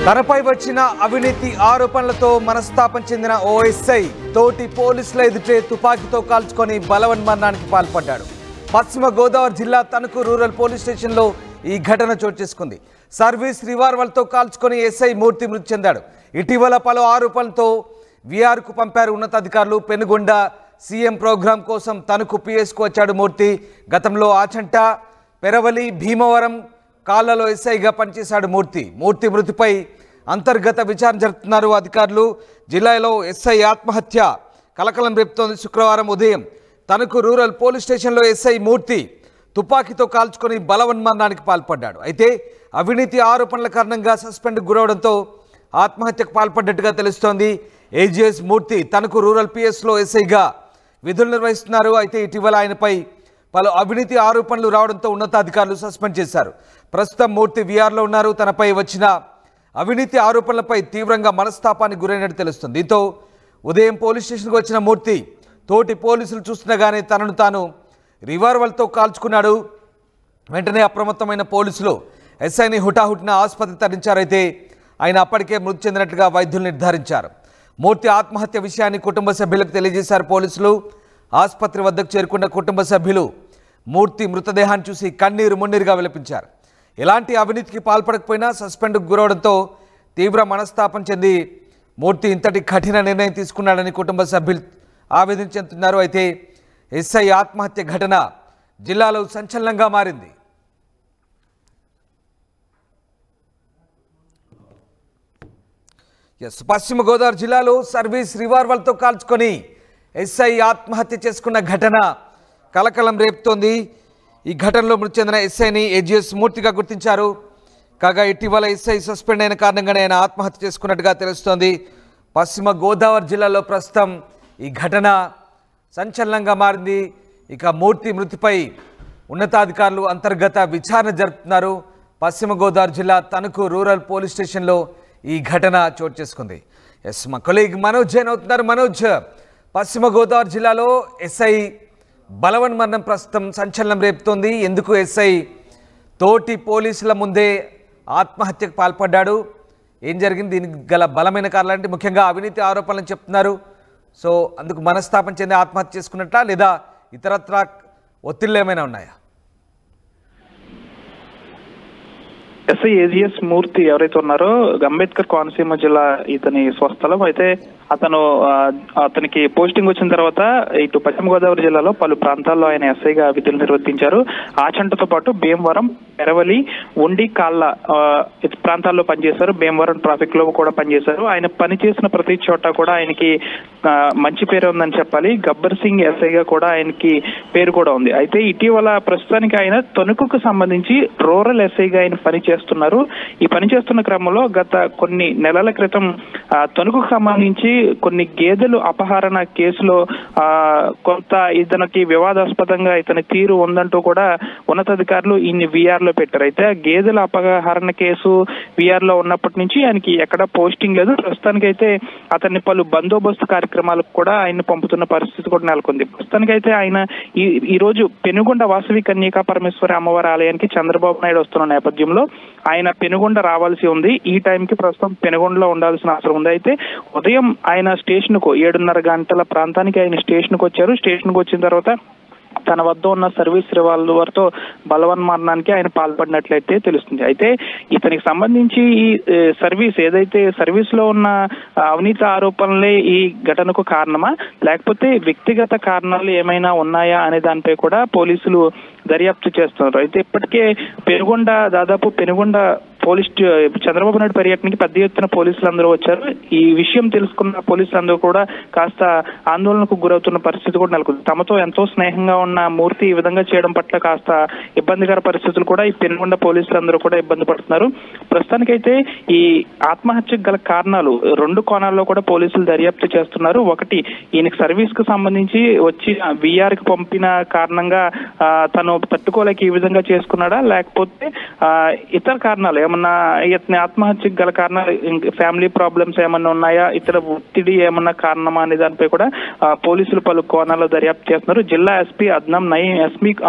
తనపై వచ్చిన అవినీతి ఆరోపణలతో మనస్తాపం చెందిన ఓఎస్ఐ తోటి పోలీసుల ఎదుటే తుపాకీతో కాల్చుకొని బలవన్మరణానికి పాల్పడ్డాడు. పశ్చిమ గోదావరి జిల్లా తణుకు రూరల్ పోలీస్ స్టేషన్లో ఈ ఘటన చోటు చేసుకుంది. సర్వీస్ రివాల్వర్తో కాల్చుకొని ఎస్ఐ మూర్తి మృతి చెందాడు. ఇటీవల పలు ఆరోపణలతో విఆర్కు పంపారు ఉన్నతాధికారులు. పెనుగొండ సీఎం ప్రోగ్రాం కోసం తణుకు పిఎస్కు వచ్చాడు మూర్తి. గతంలో ఆచంట, పెరవలి, భీమవరం కాళ్లలో ఎస్ఐగా పనిచేశాడు మూర్తి. మూర్తి మృతిపై అంతర్గత విచారణ జరుపుతున్నారు అధికారులు. జిల్లాలో ఎస్ఐ ఆత్మహత్య కలకలం రేపుతోంది. శుక్రవారం ఉదయం తణుకు రూరల్ పోలీస్ స్టేషన్లో ఎస్ఐ మూర్తి తుపాకీతో కాల్చుకొని బలవన్మరణానికి పాల్పడ్డాడు. అయితే అవినీతి ఆరోపణల కారణంగా సస్పెండ్ గురవడంతో ఆత్మహత్యకు పాల్పడ్డట్టుగా తెలుస్తోంది. ఏజీఎస్ మూర్తి తణుకు రూరల్ పిఎస్లో ఎస్ఐగా విధులు నిర్వహిస్తున్నారు. అయితే ఇటీవల ఆయనపై పలు అవినీతి ఆరోపణలు రావడంతో ఉన్నతాధికారులు సస్పెండ్ చేశారు. ప్రస్తుతం మూర్తి విఆర్లో ఉన్నారు. తనపై వచ్చిన అవినీతి ఆరోపణలపై తీవ్రంగా మనస్తాపానికి గురైనట్టు తెలుస్తుంది. దీంతో ఉదయం పోలీస్ స్టేషన్కి వచ్చిన మూర్తి తోటి పోలీసులు చూస్తుండగానే తనను తాను రివాల్వర్తో కాల్చుకున్నాడు. వెంటనే అప్రమత్తమైన పోలీసులు ఎస్ఐని హుటాహుటిన ఆసుపత్రికి తరలించారైతే ఆయన అప్పటికే మృతి చెందినట్లుగా వైద్యులు నిర్ధారించారు. మూర్తి ఆత్మహత్య విషయాన్ని కుటుంబ సభ్యులకు తెలియజేశారు పోలీసులు. ఆసుపత్రి వద్దకు చేరుకున్న కుటుంబ సభ్యులు మూర్తి మృతదేహాన్ని చూసి కన్నీరు మున్నీరుగా విలపించారు. ఎలాంటి అవినీతికి పాల్పడకపోయినా సస్పెండ్కు గురవడంతో తీవ్ర మనస్తాపం చెంది మూర్తి ఇంతటి కఠిన నిర్ణయం తీసుకున్నాడని కుటుంబ సభ్యులు ఆవేదన చెందుతున్నారు. అయితే ఎస్ఐ ఆత్మహత్య ఘటన జిల్లాలో సంచలనంగా మారింది. పశ్చిమ గోదావరి జిల్లాలో సర్వీస్ రివాల్వర్తో కాల్చుకొని ఎస్ఐ ఆత్మహత్య చేసుకున్న ఘటన కలకలం రేపుతోంది. ఈ ఘటనలో మృతి చెందిన ఎస్ఐని ఏజీఎస్ మూర్తిగా గుర్తించారు. కాగా ఇటీవల ఎస్ఐ సస్పెండ్ అయిన కారణంగానే ఆయన ఆత్మహత్య చేసుకున్నట్టుగా తెలుస్తోంది. పశ్చిమ గోదావరి జిల్లాలో ప్రస్తుతం ఈ ఘటన సంచలనంగా మారింది. ఇక మూర్తి మృతిపై ఉన్నతాధికారులు అంతర్గత విచారణ జరుపుతున్నారు. పశ్చిమ గోదావరి జిల్లా తణుకు రూరల్ పోలీస్ స్టేషన్లో ఈ ఘటన చోటు చేసుకుంది. మా కొలీగ్ మనోజ్ జైన్ అవుతున్నారు. మనోజ్, పశ్చిమ గోదావరి జిల్లాలో ఎస్ఐ బలవన్మరణం ప్రస్తుతం సంచలనం రేపుతోంది. ఎందుకు ఎస్ఐ తోటి పోలీసుల ముందే ఆత్మహత్యకు పాల్పడ్డాడు? ఏం జరిగింది? దీనికి గల బలమైన కారణాలంటే ముఖ్యంగా అవినీతి ఆరోపణలు చెప్తున్నారు. సో అందుకు మనస్తాపం చెంది ఆత్మహత్య చేసుకున్నట్లా, లేదా ఇతరత్రా ఒత్తిళ్ళు ఏమైనా ఉన్నాయా? ఎస్ఐ ఏజీఎస్ మూర్తి ఎవరైతే ఉన్నారో అంబేద్కర్ కోనసీమ జిల్లా ఇతని స్వస్థలం. అయితే అతనికి పోస్టింగ్ వచ్చిన తర్వాత ఇటు పశ్చిమ గోదావరి జిల్లాలో పలు ప్రాంతాల్లో ఆయన ఎస్ఐగా విధులు నిర్వర్తించారు. ఆచంటతో పాటు భీమవరం, పెరవలి, ఉండి, కాళ్ళ ప్రాంతాల్లో పనిచేశారు. భీమవరం ట్రాఫిక్ లో కూడా పనిచేశారు. ఆయన పనిచేసిన ప్రతి చోట కూడా ఆయనకి మంచి పేరు ఉందని చెప్పాలి. గబ్బర్ సింగ్ ఎస్ఐగా కూడా ఆయనకి పేరు కూడా ఉంది. అయితే ఇటీవల ప్రస్తుతానికి ఆయన తణుకుకు సంబంధించి రూరల్ ఎస్ఐగా ఆయన పనిచేస్తున్నారు. ఈ పనిచేస్తున్న క్రమంలో గత కొన్ని నెలల క్రితం తణుకుకు సంబంధించి కొన్ని గేదెలు అపహరణ కేసులో కొంత ఇతనికి వివాదాస్పదంగా ఇతని తీరు ఉందంటూ కూడా ఉన్నతాధికారులు ఈయన్ని విఆర్ లో పెట్టారు. అయితే గేదెల అపహరణ కేసు విఆర్ లో ఉన్నప్పటి నుంచి ఆయనకి ఎక్కడ పోస్టింగ్ లేదు. ప్రస్తుతానికైతే అతన్ని పలు బందోబస్తు కార్యక్రమాలకు కూడా ఆయన పంపుతున్న పరిస్థితి కూడా నెలకొంది. ప్రస్తుతానికైతే ఆయన ఈ రోజు పెనుగొండ వాసవి కన్యకా పరమేశ్వరి అమ్మవారి ఆలయానికి చంద్రబాబు నాయుడు వస్తున్న నేపథ్యంలో ఆయన పెనుగొండ రావాల్సి ఉంది. ఈ టైంకి ప్రస్తుతం పెనుగొండలో ఉండాల్సిన అవసరం ఉంది. అయితే ఉదయం ఆయన స్టేషన్ కు 7:30 గంటల ప్రాంతానికి ఆయన స్టేషన్ కు వచ్చారు. స్టేషన్ కు వచ్చిన తర్వాత తన వద్ద ఉన్న సర్వీస్ రివాల్వర్తో బలవన్మరణానికి ఆయన పాల్పడినట్లయితే తెలుస్తుంది. అయితే ఇతనికి సంబంధించి ఈ సర్వీస్ ఏదైతే సర్వీస్ లో ఉన్న అవినీతి ఆరోపణలే ఈ ఘటనకు కారణమా, లేకపోతే వ్యక్తిగత కారణాలు ఏమైనా ఉన్నాయా అనే దానిపై కూడా పోలీసులు దర్యాప్తు చేస్తున్నారు. అయితే ఇప్పటికే పెనుగొండ పోలీస్ చంద్రబాబు నాయుడు పర్యటనకి పెద్ద ఎత్తున పోలీసులు అందరూ వచ్చారు. ఈ విషయం తెలుసుకున్న పోలీసులందరూ కూడా కాస్త ఆందోళనకు గురవుతున్న పరిస్థితి కూడా నెలకొంది. తమతో ఎంతో స్నేహంగా ఉన్న మూర్తి ఈ విధంగా చేయడం పట్ల కాస్త ఇబ్బందికర పరిస్థితులు కూడా ఈ పెనుగొండ పోలీసులందరూ కూడా ఇబ్బంది పడుతున్నారు. ప్రస్తుతానికైతే ఈ ఆత్మహత్యకు గల కారణాలు 2 కోణాల్లో కూడా పోలీసులు దర్యాప్తు చేస్తున్నారు. ఒకటి, ఈయనకి సర్వీస్ కు సంబంధించి వచ్చి విఆర్ కి పంపిన కారణంగా తను తట్టుకోలేక ఈ విధంగా చేసుకున్నాడా, లేకపోతే ఇతర కారణాలు ఏమన్నా ఇతని ఆత్మహత్యకు గల కారణాలు ఫ్యామిలీ ప్రాబ్లమ్స్ ఏమన్నా ఉన్నాయా, ఇతర ఒత్తిడి ఏమన్నా కారణమా అనే దానిపై కూడా పోలీసులు పలు కోణాల్లో దర్యాప్తు చేస్తున్నారు. జిల్లా ఎస్పీ అద్నం నయీం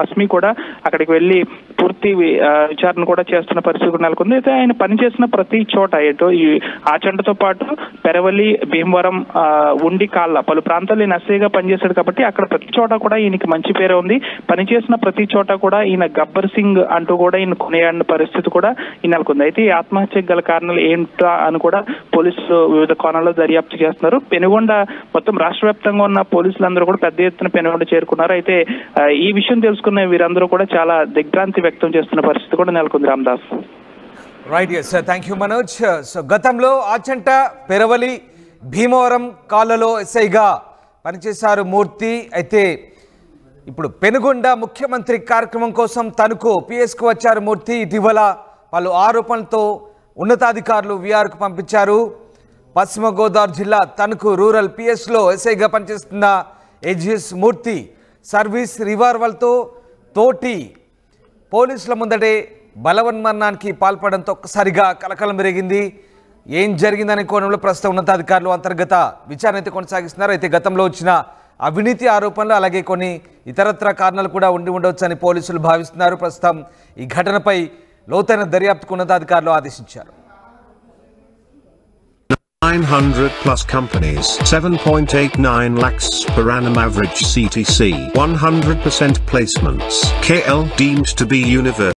అస్మి కూడా అక్కడికి వెళ్లి పూర్తి విచారణ కూడా చేస్తున్న పరిస్థితి నెలకొంది. అయితే ఆయన పనిచేసిన ప్రతి చోట ఎటో ఈ ఆచంటతో పాటు పెరవలి, భీమవరం, ఉండి, కాళ్ళ పలు ప్రాంతాల్లో ఈయన ఎస్ఐగా పనిచేశాడు కాబట్టి అక్కడ ప్రతి చోట కూడా ఈయనకి మంచి పేరు ఉంది. పనిచేసిన ప్రతి చోట కూడా ఈయన గబ్బర్ సింగ్ అంటూ కూడా ఈయన కొనియాడిన పరిస్థితి కూడా ఈ నెలకొంది. అయితే ఈ ఆత్మహత్యకు గల కారణాలు ఏంటా అని కూడా పోలీసులు వివిధ కోణాల్లో దర్యాప్తు చేస్తున్నారు. పెనుగొండ మొత్తం రాష్ట్ర వ్యాప్తంగా ఉన్న పోలీసులందరూ కూడా పెద్ద ఎత్తున పెనుగొండ చేరుకున్నారు. అయితే ఈ విషయం తెలుసుకున్న వీరందరూ కూడా చాలా దిగ్భ్రాంతి వ్యక్తం చేస్తున్న పరిస్థితి కూడా నెలకొంది. Ramadas. Right, yes sir, thank you Manoj. So గతంలో ఆచంట, పెరవలి, భీమవరం కాళ్ళలో ఎస్ఐగా పనిచేశారు మూర్తి. అయితే ఇప్పుడు పెనుగొండ ముఖ్యమంత్రి కార్యక్రమం కోసం తణుకు పిఎస్కు వచ్చారు మూర్తి. ఇటీవల పలు ఆరోపణలతో ఉన్నతాధికారులు విఆర్కు పంపించారు. పశ్చిమ గోదావరి జిల్లా తణుకు రూరల్ పిఎస్లో ఎస్ఐగా పనిచేస్తున్న ఏజిఎస్ మూర్తి సర్వీస్ రివాల్వర్తో తోటి పోలీసుల ముందటే బలవన్మరణానికి పాల్పడంతో ఒక్కసారిగా కలకలం పెరిగింది. ఏం జరిగిందనే కోణంలో ప్రస్తుతం ఉన్నతాధికారులు అంతర్గత విచారణ అయితే కొనసాగిస్తున్నారు. అయితే గతంలో వచ్చిన అవినీతి ఆరోపణలు అలాగే కొన్ని ఇతరత్ర కారణాలు కూడా ఉండవచ్చని పోలీసులు భావిస్తున్నారు. ప్రస్తుతం ఈ ఘటనపై లోతైన దర్యాప్తుకు ఉన్నతాధికారులు ఆదేశించారు. 900 plus companies, 7.89 lakhs per annum average CTC, 100% placements. KL deemed to be universal.